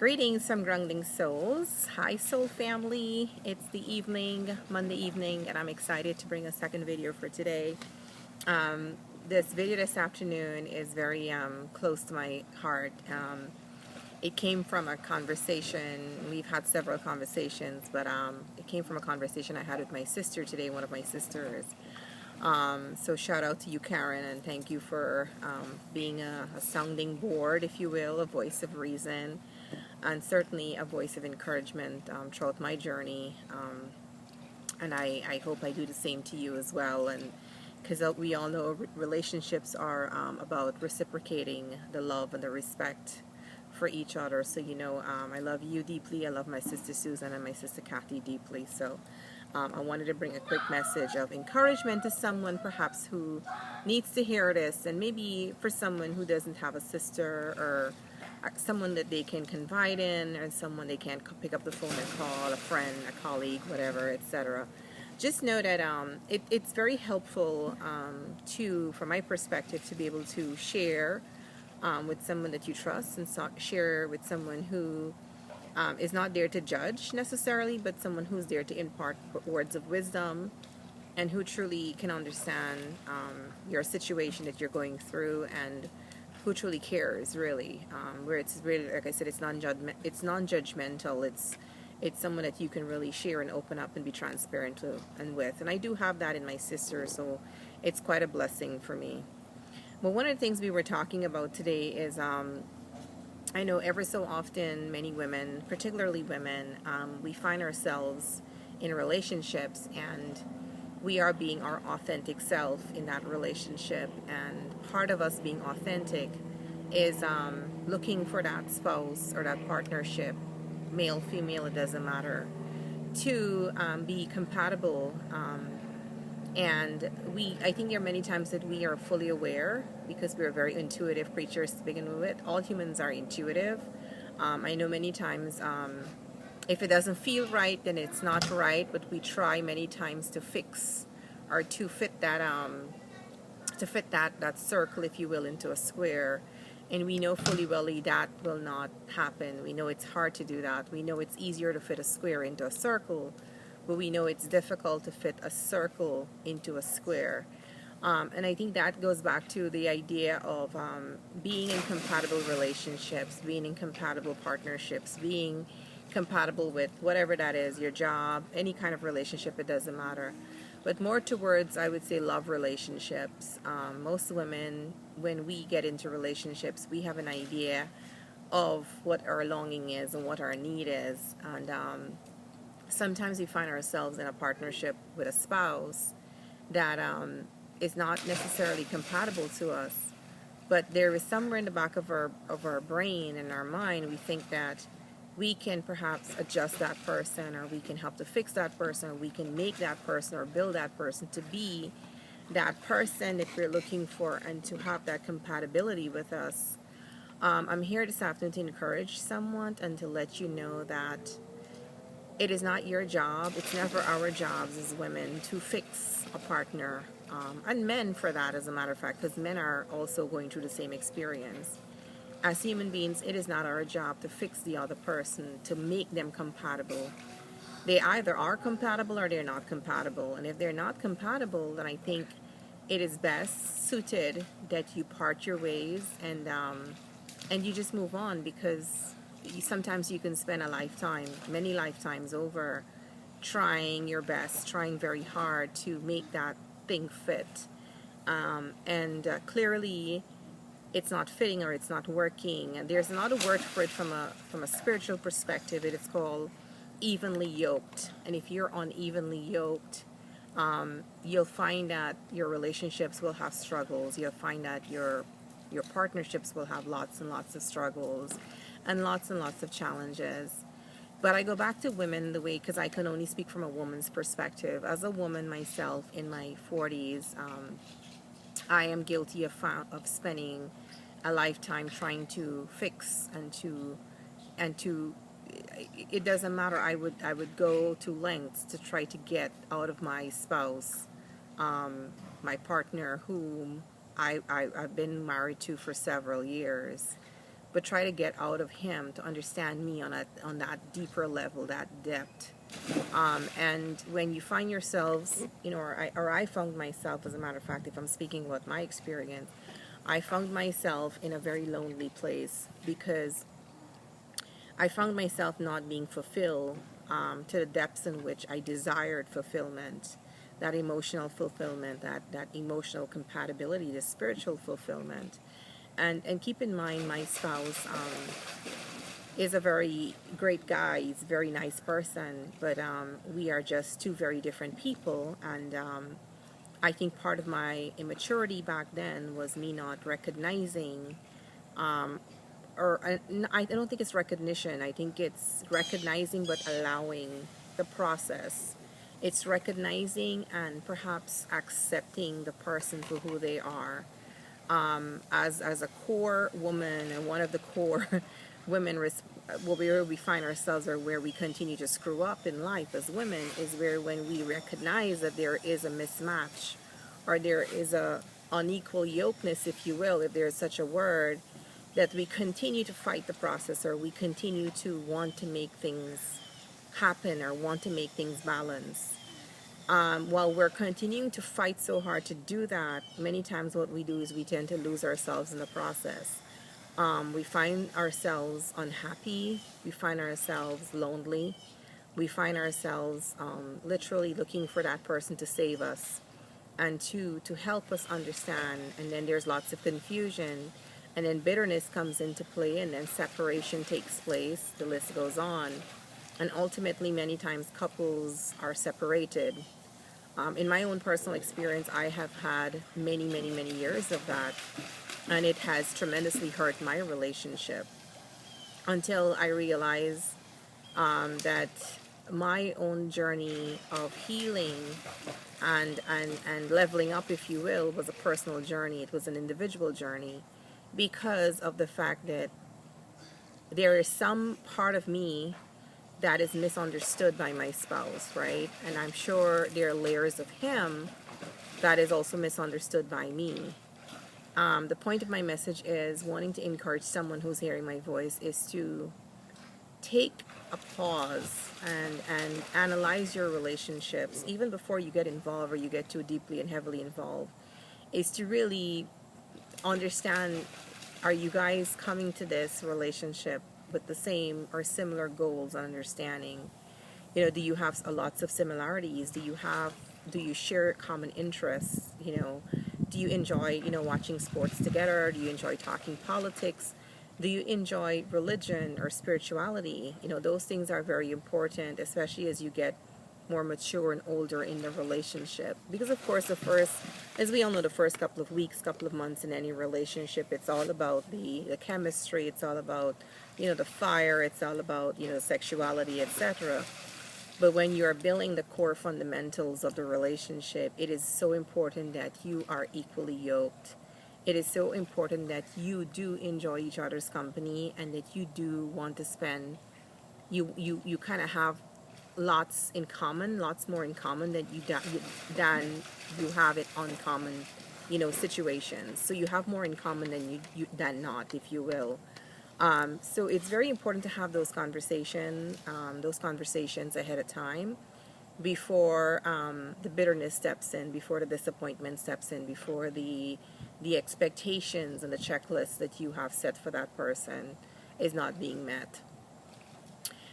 Greetings from Grounding Souls. Hi, Soul Family. It's the evening, Monday evening, and I'm excited to bring a second video for today. This video this afternoon is very close to my heart. It came from a conversation. We've had several conversations, but it came from a conversation I had with my sister today, one of my sisters. So shout out to you, Karen, and thank you for being a sounding board, if you will, a voice of reason, and certainly a voice of encouragement throughout my journey. And I hope I do the same to you as well. And because we all know relationships are about reciprocating the love and the respect for each other. So, I love you deeply. I love my sister Susan and my sister Kathy deeply. So I wanted to bring a quick message of encouragement to someone perhaps who needs to hear this, and maybe for someone who doesn't have a sister or someone that they can confide in, or someone they can pick up the phone and call, a friend, a colleague, whatever, etc. Just know that it's very helpful from my perspective, to be able to share with someone that you trust, and share with someone who is not there to judge necessarily, but someone who's there to impart words of wisdom, and who truly can understand your situation that you're going through, and who truly cares, really. Where it's really, like I said, it's non-judgmental. It's someone that you can really share and open up and be transparent to and with. And I do have that in my sister, so it's quite a blessing for me. Well, one of the things we were talking about today is I know ever so often many women, particularly women, we find ourselves in relationships, and we are being our authentic self in that relationship. And part of us being authentic is looking for that spouse or that partnership, male, female, it doesn't matter, to be compatible. And I think there are many times that we are fully aware, because we're very intuitive creatures to begin with. All humans are intuitive. I know many times if it doesn't feel right, then it's not right, but we try many times to fix or to fit that that circle, if you will, into a square. And we know fully well that will not happen. We know it's hard to do that. We know it's easier to fit a square into a circle, but we know it's difficult to fit a circle into a square. And I think that goes back to the idea of being in compatible relationships, being in compatible partnerships, being compatible with whatever that is, your job, any kind of relationship, it doesn't matter. But more towards, I would say, love relationships. Most women, when we get into relationships, we have an idea of what our longing is and what our need is. And sometimes we find ourselves in a partnership with a spouse that is not necessarily compatible to us, but there is somewhere in the back of our brain and our mind, we think that we can perhaps adjust that person, or we can help to fix that person, or we can make that person or build that person to be that person that we're looking for, and to have that compatibility with us. I'm here this afternoon to encourage someone and to let you know that it is not your job, it's never our jobs as women to fix a partner, and men for that, as a matter of fact, because men are also going through the same experience. As human beings, it is not our job to fix the other person, to make them compatible. They either are compatible or they're not compatible. And if they're not compatible, then I think it is best suited that you part your ways, and you just move on, because sometimes you can spend a lifetime, many lifetimes over, trying your best, trying very hard to make that thing fit. Clearly it's not fitting, or it's not working. And there's another word for it from a spiritual perspective. It is called evenly yoked. And if you're unevenly yoked, you'll find that your relationships will have struggles. You'll find that your partnerships will have lots and lots of struggles and lots of challenges. But I go back to women the way, because I can only speak from a woman's perspective. As a woman myself in my 40s, I am guilty of spending a lifetime trying to fix and to it doesn't matter. I would go to lengths to try to get out of my spouse, my partner, whom I've been married to for several years, but try to get out of him to understand me on that deeper level, that depth. And when you find yourselves, or I found myself, as a matter of fact, if I'm speaking about my experience, I found myself in a very lonely place because I found myself not being fulfilled to the depths in which I desired fulfillment, that emotional fulfillment, that emotional compatibility, the spiritual fulfillment. And keep in mind, my spouse is a very great guy. He's a very nice person, but we are just two very different people. And I think part of my immaturity back then was me not recognizing, I don't think it's recognition. I think it's recognizing but allowing the process. It's recognizing and perhaps accepting the person for who they are. As a core woman, and one of the core women, where we find ourselves, or where we continue to screw up in life as women, is where when we recognize that there is a mismatch, or there is a unequal yokeness, if you will, if there is such a word, that we continue to fight the process, or we continue to want to make things happen, or want to make things balance. While we're continuing to fight so hard to do that, many times what we do is we tend to lose ourselves in the process. We find ourselves unhappy, we find ourselves lonely, we find ourselves literally looking for that person to save us and to help us understand. And then there's lots of confusion, and then bitterness comes into play, and then separation takes place. The list goes on. And ultimately, many times couples are separated. In my own personal experience, I have had many, many, many years of that. And it has tremendously hurt my relationship, until I realized that my own journey of healing and leveling up, if you will, was a personal journey. It was an individual journey, because of the fact that there is some part of me that is misunderstood by my spouse, right? And I'm sure there are layers of him that is also misunderstood by me. The point of my message is wanting to encourage someone who's hearing my voice is to take a pause and analyze your relationships, even before you get involved or you get too deeply and heavily involved, is to really understand, are you guys coming to this relationship with the same or similar goals and understanding? Do you have lots of similarities? Do you share common interests? Do you enjoy, watching sports together? Do you enjoy talking politics? Do you enjoy religion or spirituality? Those things are very important, especially as you get more mature and older in the relationship. Because of course, as we all know, the first couple of weeks, couple of months in any relationship, it's all about the chemistry. It's all about, the fire. It's all about, sexuality, etc. But when you're building the core fundamentals of the relationship, it is so important that you are equally yoked. It is so important that you do enjoy each other's company, and that you do want to spend, you kind of have lots in common, lots more in common than you have it uncommon, situations. So you have more in common than not, if you will. So it's very important to have those conversations ahead of time, before the bitterness steps in, before the disappointment steps in, before the expectations and the checklist that you have set for that person is not being met.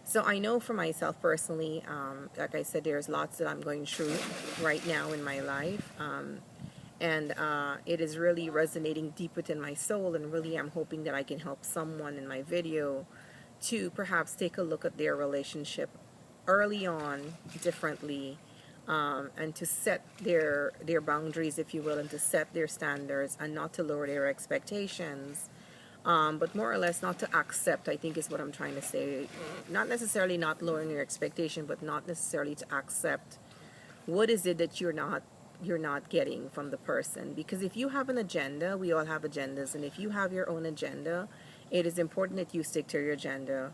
So I know for myself personally, like I said, there's lots that I'm going through right now in my life. And it is really resonating deep within my soul, and really I'm hoping that I can help someone in my video to perhaps take a look at their relationship early on differently, and to set their boundaries, if you will, and to set their standards, and not to lower their expectations, but more or less not to accept, I think is what I'm trying to say. Not necessarily not lowering your expectation, but not necessarily to accept what is it that you're not getting from the person. Because if you have an agenda, we all have agendas, and if you have your own agenda, it is important that you stick to your agenda.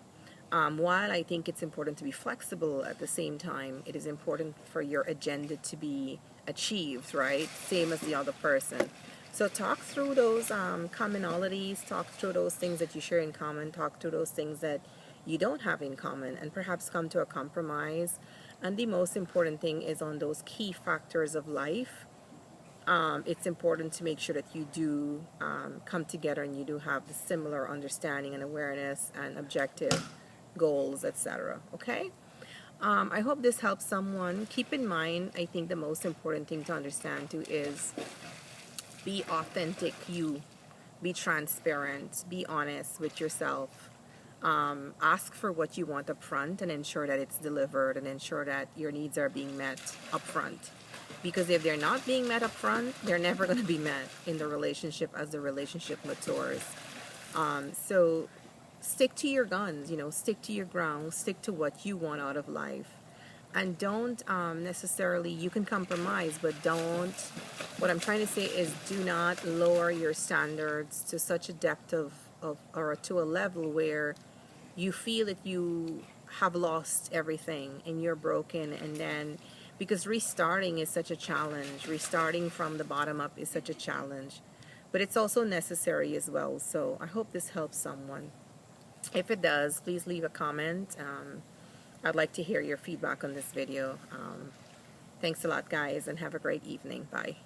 While I think it's important to be flexible, at the same time, it is important for your agenda to be achieved, right? Same as the other person. So talk through those commonalities, talk through those things that you share in common, talk through those things that you don't have in common, and perhaps come to a compromise. And the most important thing is on those key factors of life. It's important to make sure that you do come together and you do have the similar understanding and awareness and objective goals, etc. Okay? I hope this helps someone. Keep in mind, I think the most important thing to understand too is be authentic you, be transparent, be honest with yourself. Ask for what you want up front and ensure that it's delivered and ensure that your needs are being met up front. Because if they're not being met up front, they're never going to be met in the relationship as the relationship matures. So stick to your guns, stick to your ground, stick to what you want out of life. And don't necessarily, you can compromise, but don't, what I'm trying to say is do not lower your standards to such a depth or to a level where you feel that you have lost everything and you're broken. And then, because restarting is such a challenge, restarting from the bottom up is such a challenge, but it's also necessary as well. So I hope this helps someone. If it does, please leave a comment. I'd like to hear your feedback on this video. Thanks a lot, guys, and have a great evening. Bye.